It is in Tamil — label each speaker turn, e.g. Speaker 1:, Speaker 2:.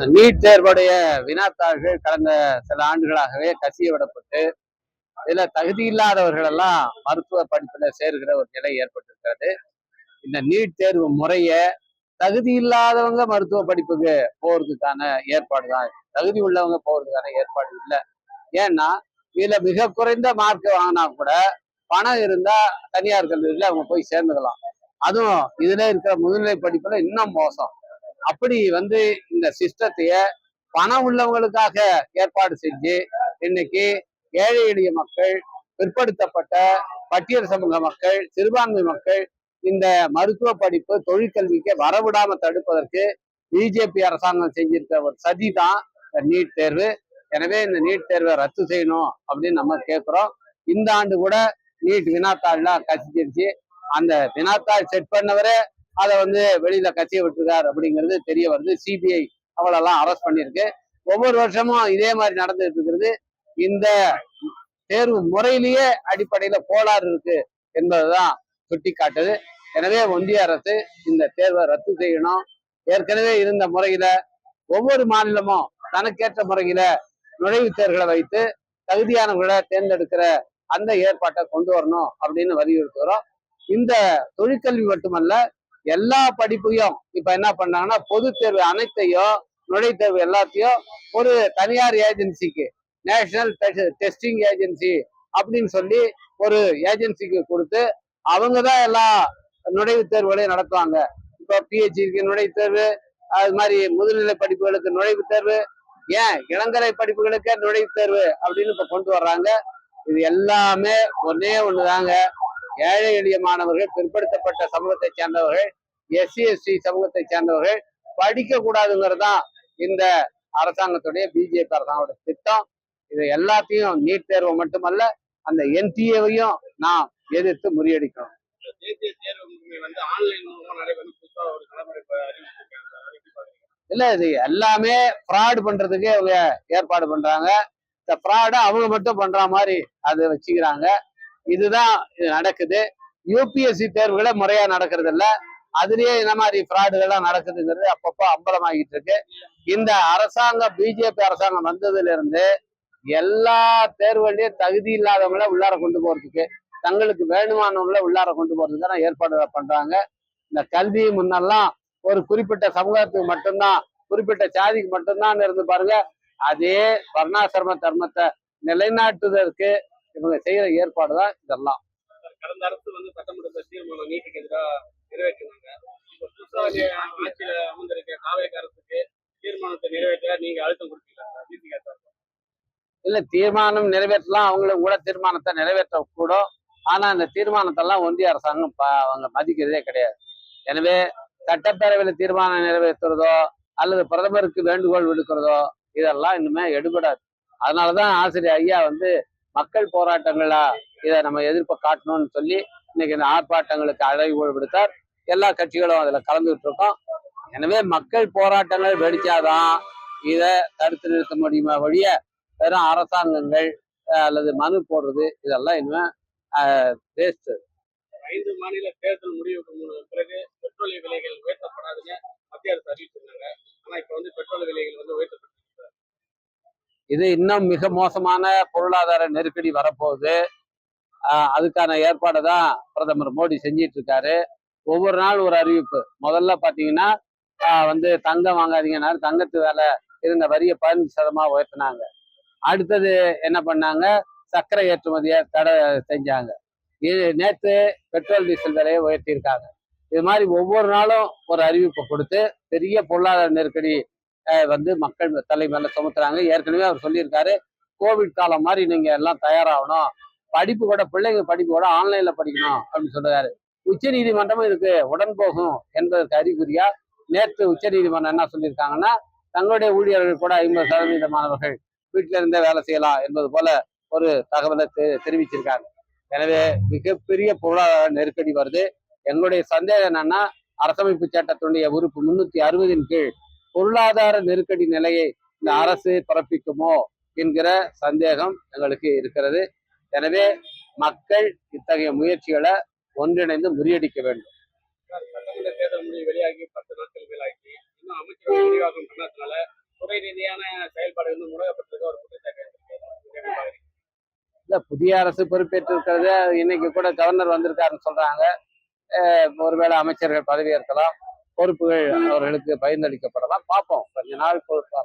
Speaker 1: நீட் தேர்வுடைய வினாத்தாள்கள் கடந்த சில ஆண்டுகளாகவே கசிய விடப்பட்டு இதுல தகுதி இல்லாதவர்கள் எல்லாம் மருத்துவ படிப்புல சேர்கிற ஒரு நிலை ஏற்பட்டிருக்கிறது. இந்த நீட் தேர்வு முறைய தகுதி இல்லாதவங்க மருத்துவ படிப்புக்கு போறதுக்கான ஏற்பாடு தான். தகுதி உள்ளவங்க போறதுக்கான ஏற்பாடு இல்லை. ஏன்னா இதுல மிக குறைந்த மார்க் வாங்கினா கூட பணம் இருந்தா தனியார் கல்லூரியில அவங்க போய் சேர்ந்துக்கலாம். அதுவும் இதுல இருக்கிற முதுநிலை படிப்புல இன்னும் மோசம். அப்படி இந்த சிஸ்டத்தைய பணம் உள்ளவங்களுக்காக ஏற்பாடு செஞ்சு இன்னைக்கு ஏழை எளிய மக்கள், பிற்படுத்தப்பட்ட பட்டியல் சமூக மக்கள், சிறுபான்மை மக்கள் இந்த மருத்துவ படிப்பு தொழிற்கல்விக்கு வரவிடாம தடுப்பதற்கு பிஜேபி அரசாங்கம் செஞ்சிருக்க ஒரு சதி தான் நீட் தேர்வு. எனவே இந்த நீட் தேர்வை ரத்து செய்யணும் அப்படின்னு நம்ம கேட்கிறோம். இந்த ஆண்டு கூட நீட் வினாத்தாள்லாம் கசிச்சிருச்சு. அந்த வினாத்தாள் செட் பண்ணவரே அதை வெளியில கட்சியை விட்டுருக்காரு அப்படிங்கிறது தெரிய வருது. சிபிஐ அவளெல்லாம் அரெஸ்ட் பண்ணியிருக்கு. ஒவ்வொரு வருஷமும் இதே மாதிரி நடந்துட்டு இருக்கிறது. இந்த தேர்வு முறையிலேயே அடிப்படையில கோளாறு இருக்கு என்பதுதான் சுட்டி காட்டுது. எனவே ஒன்றிய அரசு இந்த தேர்வை ரத்து செய்யணும். ஏற்கனவே இருந்த முறையில ஒவ்வொரு மாநிலமும் தனக்கேற்ற முறையில நுழைவுத் தேர்வுகளை வைத்து தகுதியானவர்களை தேர்ந்தெடுக்கிற அந்த ஏற்பாட்டை கொண்டு வரணும் அப்படின்னு வலியுறுத்துகிறோம். இந்த தொழிற்கல்வி மட்டுமல்ல, எல்லா படிப்பையும் இப்ப என்ன பண்ணாங்கன்னா பொது தேர்வு அனைத்தையும் நுழைவுத் தேர்வு எல்லாத்தையும் ஒரு தனியார் ஏஜென்சிக்கு, நேஷனல் டெஸ்டிங் ஏஜென்சி அப்படின்னு சொல்லி ஒரு ஏஜென்சிக்கு கொடுத்து அவங்கதான் எல்லா நுழைவுத் தேர்வுகளையும் நடத்துவாங்க. இப்போ பிஹெச்டிக்கு நுழைவுத் தேர்வு, அது மாதிரி முதுநிலை படிப்புகளுக்கு நுழைவுத் தேர்வு, ஏன் இளங்கலை படிப்புகளுக்கே நுழைவுத் தேர்வு அப்படின்னு இப்ப கொண்டு வர்றாங்க. இது எல்லாமே ஒன்னே ஒண்ணுதாங்க. ஏழை எளிய மாணவர்கள், பிற்படுத்தப்பட்ட சமூகத்தை சேர்ந்தவர்கள், எஸ்சி எஸ்டி சமூகத்தை சேர்ந்தவர்கள் படிக்க கூடாதுங்கிறது தான் இந்த அரசாங்கத்துடைய பிஜேபி அரசாங்கோட திட்டம். இது எல்லாத்தையும் நீட் தேர்வு மட்டுமல்ல, அந்த என்டிஏவையும் நாம் எதிர்த்து முறியடிக்கணும். இல்ல, இது எல்லாமே ஃப்ராட் பண்றதுக்கு அவங்க ஏற்பாடு பண்றாங்க. இந்த ஃப்ராடை அவங்க மட்டும் பண்ற மாதிரி அதை வச்சுக்கிறாங்க. இதுதான் இது நடக்குது. யூபிஎஸ்சி தேர்வுகளே முறையா நடக்கிறது இல்ல, அதுலயே இந்த மாதிரி ஃப்ராடுகள்லாம் நடக்குதுங்கிறது அப்பப்போ அம்பலமாகிட்டு இருக்கு. இந்த அரசாங்கம், பிஜேபி அரசாங்கம் வந்ததுல இருந்து எல்லா தேர்வுகளையும் தகுதி இல்லாதவங்கள உள்ளார கொண்டு போறதுக்கு, தங்களுக்கு வேணுமானவங்கள உள்ளார கொண்டு போறதுக்கு ஏற்பாடு பண்றாங்க. இந்த கல்வி முன்னெல்லாம் ஒரு குறிப்பிட்ட சமூகத்துக்கு மட்டும்தான், குறிப்பிட்ட சாதிக்கு மட்டும்தான் இருந்து பாருங்க. அதே வர்ணாசிரம தர்மத்தை நிலைநாட்டுவதற்கு இவங்க செய்யற ஏற்பாடுதான் இதெல்லாம்.
Speaker 2: கடந்த அரசு சட்டமன்ற தீர்மானம் நீட்டுக்கு எதிராக நிறைவேற்றினாங்க. ஆட்சியில அமர்ந்திருக்க காவேரி அரசுக்கு தீர்மானத்தை நிறைவேற்ற நீங்க அழுத்தம் கொடுத்தீங்களா?
Speaker 1: இல்ல, தீர்மானம் நிறைவேற்றலாம், அவங்களும் கூட தீர்மானத்தை நிறைவேற்ற கூடும். ஆனா இந்த தீர்மானத்தெல்லாம் ஒன்றிய அரசாங்கம் அவங்க மதிக்கிறதே கிடையாது. எனவே சட்டப்பேரவையில தீர்மானம் நிறைவேற்றுறதோ அல்லது பிரதமருக்கு வேண்டுகோள் விடுக்கிறதோ இதெல்லாம் இன்னுமே எடுபடாது. அதனாலதான் ஆசிரியர் ஐயா மக்கள் போராட்டங்களா இதை நம்ம எதிர்ப்பை காட்டணும்னு சொல்லி இன்னைக்கு இந்த ஆர்ப்பாட்டங்களுக்கு அழைப்பு விடுத்தார். எல்லா கட்சிகளும் அதுல கலந்துகிட்டு இருக்கோம். எனவே மக்கள் போராட்டங்கள் வெடிச்சாதான் இதை தடுத்து நிறுத்த முடியுமா வழிய வெறும் அரசாங்கங்கள் அல்லது மனு போடுறது இதெல்லாம் இனிமே வேஸ்ட்.
Speaker 2: 5 மாநில தேர்தல் முடிவுக்கு பிறகு பெட்ரோலிய விலைகள் உயர்த்தப்படாதுன்னு மத்திய அரசு அறிவிச்சிருந்தாங்க. ஆனா இப்ப பெட்ரோல் விலைகள் உயர்த்தப்பட்டு
Speaker 1: இது இன்னும் மிக மோசமான பொருளாதார நெருக்கடி வரப்போகுது. அதுக்கான ஏற்பாடை தான் பிரதமர் மோடி செஞ்சிட்டு இருக்காரு. ஒவ்வொரு நாள் ஒரு அறிவிப்பு. முதல்ல பாத்தீங்கன்னா தங்கம் வாங்காதீங்கன்னாரு, தங்கத்து வேலை இருந்த வரியை 15% உயர்த்தினாங்க. அடுத்தது என்ன பண்ணாங்க, சர்க்கரை ஏற்றுமதியை தடை செஞ்சாங்க. நேற்று பெட்ரோல் டீசல் விலையை உயர்த்தியிருக்காங்க. இது மாதிரி ஒவ்வொரு நாளும் ஒரு அறிவிப்பை கொடுத்து பெரிய பொருளாதார நெருக்கடி மக்கள் தலைமையில சுமத்துறாங்க. ஏற்கனவே அவர் சொல்லியிருக்காரு, கோவிட் காலம் மாதிரி நீங்க எல்லாம் தயாராகணும், படிப்பு கூட பிள்ளைங்க படிப்பு கூட ஆன்லைன்ல படிக்கணும் அப்படின்னு சொல்றாரு. உச்ச நீதிமன்றமும் இதுக்கு உடன் போகும் என்பதற்கு அறிகுறியா நேற்று உச்ச நீதிமன்றம் என்ன சொல்லியிருக்காங்கன்னா, தங்களுடைய ஊழியர்கள் கூட 50% மாணவர்கள் வீட்டில இருந்தே வேலை செய்யலாம் என்பது போல ஒரு தகவலை தெரிவிச்சிருக்காங்க. எனவே மிகப்பெரிய பொருளாதார நெருக்கடி வருது. எங்களுடைய சந்தேகம் என்னன்னா, அரசமைப்பு சட்டத்தினுடைய உறுப்பு 360 கீழ் பொருளாதார நெருக்கடி நிலையை இந்த அரசு பிறப்பிக்குமோ என்கிற சந்தேகம் எங்களுக்கு இருக்கிறது. எனவே மக்கள் இத்தகைய முயற்சிகளை ஒன்றிணைந்து முறியடிக்க வேண்டும்.
Speaker 2: சட்டமன்ற தேர்தல் முடிவு வெளியாகி 10 நாட்கள் மேலாகி இன்னும் அமைச்சரவை விரிவாக்கம் பண்ணதுனால ரீதியான செயல்பாடு வந்து முடக்கப்பட்டிருக்க ஒரு குற்றச்சாட்டு இருக்கு. எப்படி பாக்குறீங்க?
Speaker 1: இல்ல, புதிய அரசு பொறுப்பேற்று இருக்கிறது. இன்னைக்கு கூட கவர்னர் வந்திருக்காருன்னு சொல்றாங்க. ஒருவேளை அமைச்சர்கள் பதவியேற்கலாம், பொறுப்புகள் அவர்களுக்கு பகிர்ந்தளிக்கப்படலாம். பார்ப்போம், கொஞ்ச நாள் பொறுப்பா